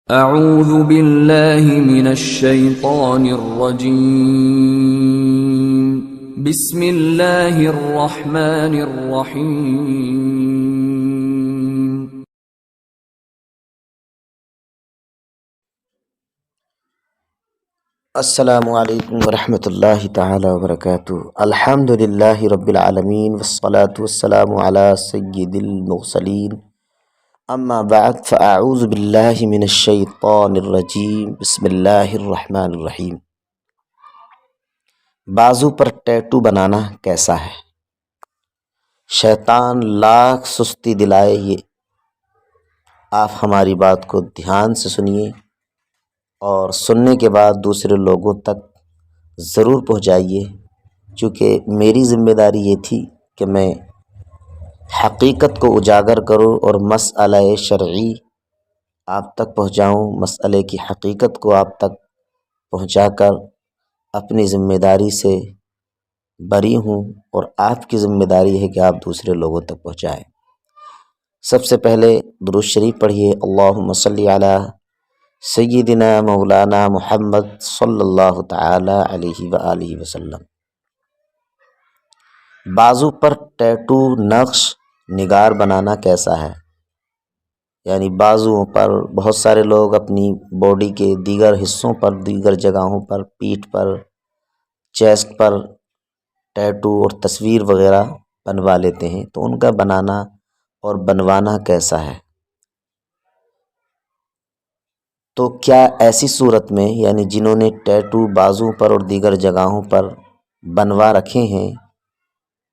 اعوذ باللہ من الشیطان الرجیم، بسم اللہ الرحمن الرحیم۔ السلام علیکم ورحمۃ اللہ تعالی وبرکاتہ۔ الحمد للہ رب العالمین والصلاة والسلام علی سید المرسلین، اما بعد فاعوذ باللہ من الشیطان الرجیم، بسم اللہ الرحمن الرحیم۔ بازو پر ٹیٹو بنانا کیسا ہے؟ شیطان لاکھ سستی دلائے، یہ آپ ہماری بات کو دھیان سے سنیے اور سننے کے بعد دوسرے لوگوں تک ضرور پہنچائیے، چونکہ میری ذمہ داری یہ تھی کہ میں حقیقت کو اجاگر کروں اور مسئلہ شرعی آپ تک پہنچاؤں، مسئلے کی حقیقت کو آپ تک پہنچا کر اپنی ذمہ داری سے بری ہوں، اور آپ کی ذمہ داری ہے کہ آپ دوسرے لوگوں تک پہنچائیں۔ سب سے پہلے درود شریف پڑھیے، اللہم صلی علی سیدنا مولانا محمد صلی اللہ تعالی علیہ وآلہ وسلم۔ بازو پر ٹیٹو نقش نگار بنانا کیسا ہے؟ یعنی بازوؤں پر بہت سارے لوگ اپنی باڈی کے دیگر حصوں پر، دیگر جگہوں پر، پیٹھ پر، چیسٹ پر ٹیٹو اور تصویر وغیرہ بنوا لیتے ہیں، تو ان کا بنانا اور بنوانا کیسا ہے؟ تو کیا ایسی صورت میں، یعنی جنہوں نے ٹیٹو بازو پر اور دیگر جگہوں پر بنوا رکھے ہیں،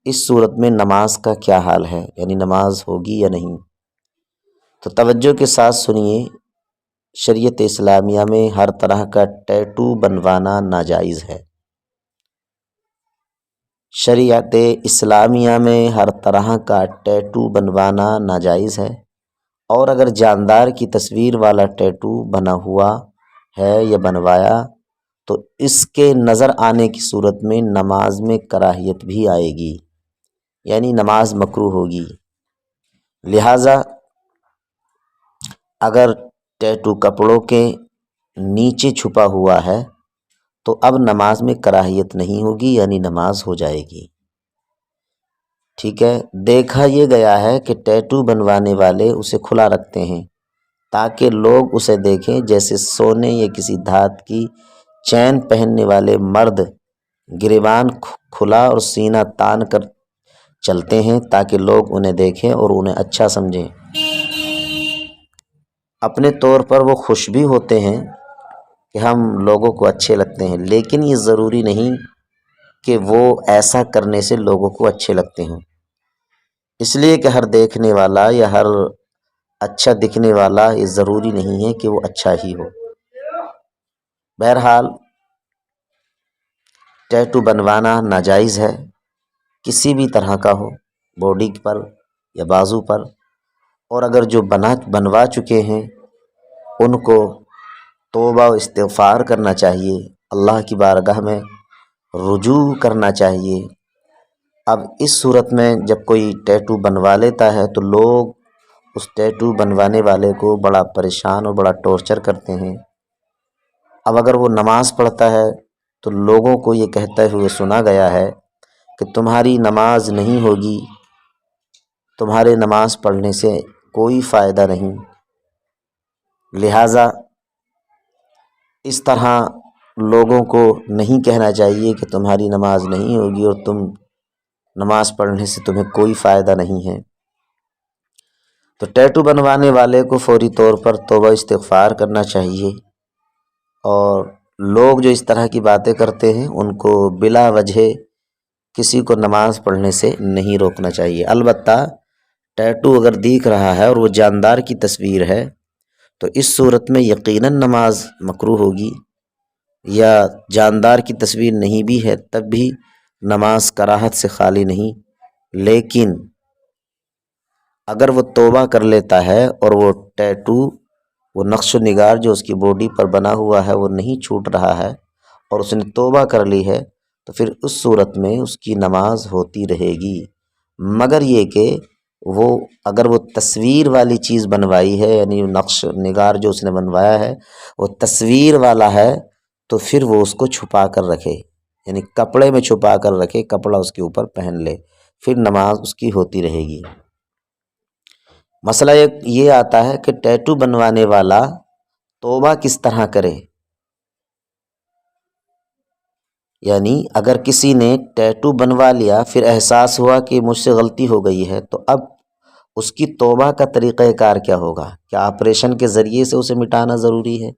اس صورت میں نماز کا کیا حال ہے؟ یعنی نماز ہوگی یا نہیں؟ تو توجہ کے ساتھ سنیے، شریعت اسلامیہ میں ہر طرح کا ٹیٹو بنوانا ناجائز ہے۔ شریعت اسلامیہ میں ہر طرح کا ٹیٹو بنوانا ناجائز ہے، اور اگر جاندار کی تصویر والا ٹیٹو بنا ہوا ہے یا بنوایا تو اس کے نظر آنے کی صورت میں نماز میں کراہیت بھی آئے گی، یعنی نماز مکروہ ہوگی۔ لہٰذا اگر ٹیٹو کپڑوں کے نیچے چھپا ہوا ہے تو اب نماز میں کراہیت نہیں ہوگی، یعنی نماز ہو جائے گی۔ ٹھیک ہے، دیکھا یہ گیا ہے کہ ٹیٹو بنوانے والے اسے کھلا رکھتے ہیں تاکہ لوگ اسے دیکھیں، جیسے سونے یا کسی دھات کی چین پہننے والے مرد گریبان کھلا اور سینہ تان کر چلتے ہیں تاکہ لوگ انہیں دیکھیں اور انہیں اچھا سمجھیں۔ اپنے طور پر وہ خوش بھی ہوتے ہیں کہ ہم لوگوں کو اچھے لگتے ہیں، لیکن یہ ضروری نہیں کہ وہ ایسا کرنے سے لوگوں کو اچھے لگتے ہیں، اس لیے کہ ہر دیکھنے والا یا ہر اچھا دکھنے والا یہ ضروری نہیں ہے کہ وہ اچھا ہی ہو۔ بہرحال ٹیٹو بنوانا ناجائز ہے، کسی بھی طرح کا ہو، باڈی پر یا بازو پر، اور اگر جو بنوا چکے ہیں ان کو توبہ و استغفار کرنا چاہیے، اللہ کی بارگاہ میں رجوع کرنا چاہیے۔ اب اس صورت میں جب کوئی ٹیٹو بنوا لیتا ہے تو لوگ اس ٹیٹو بنوانے والے کو بڑا پریشان اور بڑا ٹارچر کرتے ہیں۔ اب اگر وہ نماز پڑھتا ہے تو لوگوں کو یہ کہتے ہوئے سنا گیا ہے کہ تمہاری نماز نہیں ہوگی، تمہارے نماز پڑھنے سے کوئی فائدہ نہیں۔ لہٰذا اس طرح لوگوں کو نہیں کہنا چاہیے کہ تمہاری نماز نہیں ہوگی اور تم نماز پڑھنے سے تمہیں کوئی فائدہ نہیں ہے۔ تو ٹیٹو بنوانے والے کو فوری طور پر توبہ استغفار کرنا چاہیے، اور لوگ جو اس طرح کی باتیں کرتے ہیں ان کو بلا وجہ کسی کو نماز پڑھنے سے نہیں روکنا چاہیے۔ البتہ ٹیٹو اگر دیکھ رہا ہے اور وہ جاندار کی تصویر ہے تو اس صورت میں یقیناً نماز مکروہ ہوگی، یا جاندار کی تصویر نہیں بھی ہے تب بھی نماز کراہت سے خالی نہیں۔ لیکن اگر وہ توبہ کر لیتا ہے اور وہ ٹیٹو، وہ نقش و نگار جو اس کی باڈی پر بنا ہوا ہے وہ نہیں چھوٹ رہا ہے اور اس نے توبہ کر لی ہے، تو پھر اس صورت میں اس کی نماز ہوتی رہے گی، مگر یہ کہ وہ اگر وہ تصویر والی چیز بنوائی ہے، یعنی نقش نگار جو اس نے بنوایا ہے وہ تصویر والا ہے، تو پھر وہ اس کو چھپا کر رکھے، یعنی کپڑے میں چھپا کر رکھے، کپڑا اس کے اوپر پہن لے، پھر نماز اس کی ہوتی رہے گی۔ مسئلہ یہ آتا ہے کہ ٹیٹو بنوانے والا توبہ کس طرح کرے؟ یعنی اگر کسی نے ٹیٹو بنوا لیا، پھر احساس ہوا کہ مجھ سے غلطی ہو گئی ہے، تو اب اس کی توبہ کا طریقہ کار کیا ہوگا؟ کیا آپریشن کے ذریعے سے اسے مٹانا ضروری ہے؟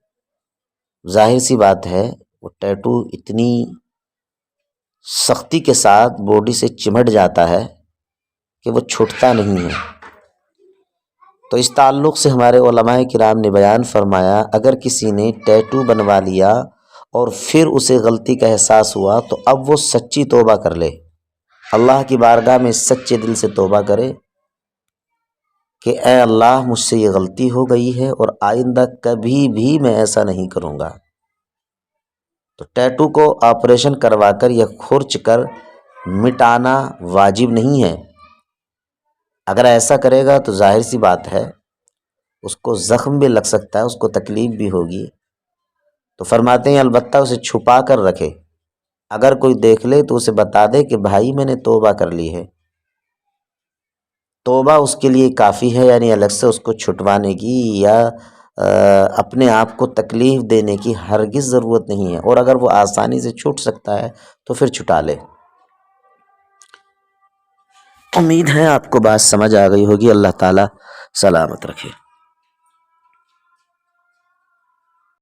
ظاہر سی بات ہے وہ ٹیٹو اتنی سختی کے ساتھ باڈی سے چمٹ جاتا ہے کہ وہ چھوٹتا نہیں ہے۔ تو اس تعلق سے ہمارے علماء کرام نے بیان فرمایا، اگر کسی نے ٹیٹو بنوا لیا اور پھر اسے غلطی کا احساس ہوا تو اب وہ سچی توبہ کر لے، اللہ کی بارگاہ میں سچے دل سے توبہ کرے کہ اے اللہ مجھ سے یہ غلطی ہو گئی ہے اور آئندہ کبھی بھی میں ایسا نہیں کروں گا۔ تو ٹیٹو کو آپریشن کروا کر یا کھرچ کر مٹانا واجب نہیں ہے۔ اگر ایسا کرے گا تو ظاہر سی بات ہے اس کو زخم بھی لگ سکتا ہے، اس کو تکلیف بھی ہوگی۔ تو فرماتے ہیں البتہ اسے چھپا کر رکھے، اگر کوئی دیکھ لے تو اسے بتا دے کہ بھائی میں نے توبہ کر لی ہے۔ توبہ اس کے لیے کافی ہے، یعنی الگ سے اس کو چھٹوانے کی یا اپنے آپ کو تکلیف دینے کی ہرگز ضرورت نہیں ہے، اور اگر وہ آسانی سے چھوٹ سکتا ہے تو پھر چھٹا لے۔ امید ہے آپ کو بات سمجھ آ گئی ہوگی۔ اللہ تعالیٰ سلامت رکھے۔